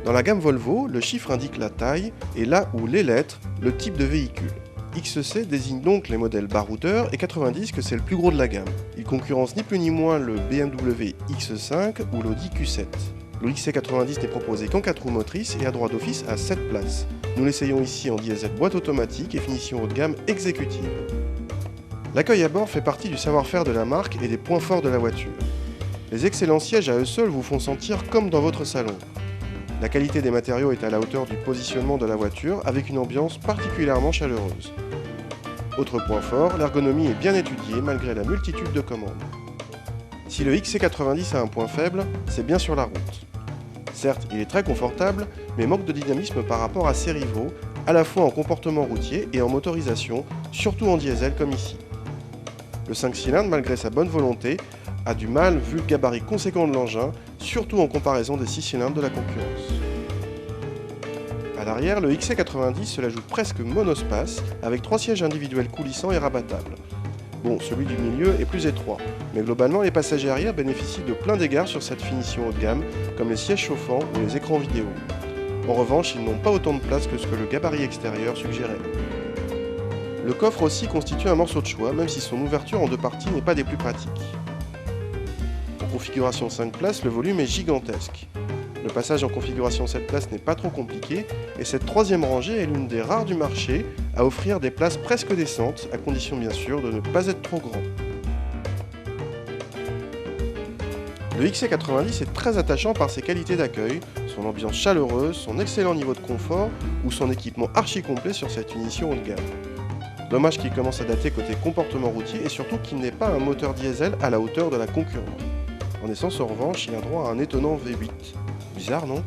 Dans la gamme Volvo, le chiffre indique la taille et là où les lettres, le type de véhicule. XC désigne donc les modèles baroudeurs et 90 que c'est le plus gros de la gamme. Il concurrence ni plus ni moins le BMW X5 ou l'Audi Q7. Le XC90 n'est proposé qu'en 4 roues motrices et a droit d'office à 7 places. Nous l'essayons ici en diesel boîte automatique et finition haut de gamme exécutive. L'accueil à bord fait partie du savoir-faire de la marque et des points forts de la voiture. Les excellents sièges à eux seuls vous font sentir comme dans votre salon. La qualité des matériaux est à la hauteur du positionnement de la voiture avec une ambiance particulièrement chaleureuse. Autre point fort, l'ergonomie est bien étudiée malgré la multitude de commandes. Si le XC90 a un point faible, c'est bien sur la route. Certes, il est très confortable, mais manque de dynamisme par rapport à ses rivaux, à la fois en comportement routier et en motorisation, surtout en diesel comme ici. Le 5 cylindres, malgré sa bonne volonté, a du mal vu le gabarit conséquent de l'engin, surtout en comparaison des 6 cylindres de la concurrence. À l'arrière, le XC90 se l'ajoute presque monospace, avec 3 sièges individuels coulissants et rabattables. Bon, celui du milieu est plus étroit, mais globalement les passagers arrière bénéficient de plein d'égards sur cette finition haut de gamme, comme les sièges chauffants ou les écrans vidéo. En revanche, ils n'ont pas autant de place que ce que le gabarit extérieur suggérait. Le coffre aussi constitue un morceau de choix, même si son ouverture en 2 parties n'est pas des plus pratiques. En configuration 5 places, le volume est gigantesque. Le passage en configuration 7 places n'est pas trop compliqué, et cette troisième rangée est l'une des rares du marché à offrir des places presque décentes, à condition bien sûr de ne pas être trop grand. Le XC90 est très attachant par ses qualités d'accueil, son ambiance chaleureuse, son excellent niveau de confort ou son équipement archi complet sur cette finition haut de gamme. Dommage qu'il commence à dater côté comportement routier et surtout qu'il n'ait pas un moteur diesel à la hauteur de la concurrence. En essence, en revanche, il a droit à un étonnant V8. Bizarre, non ?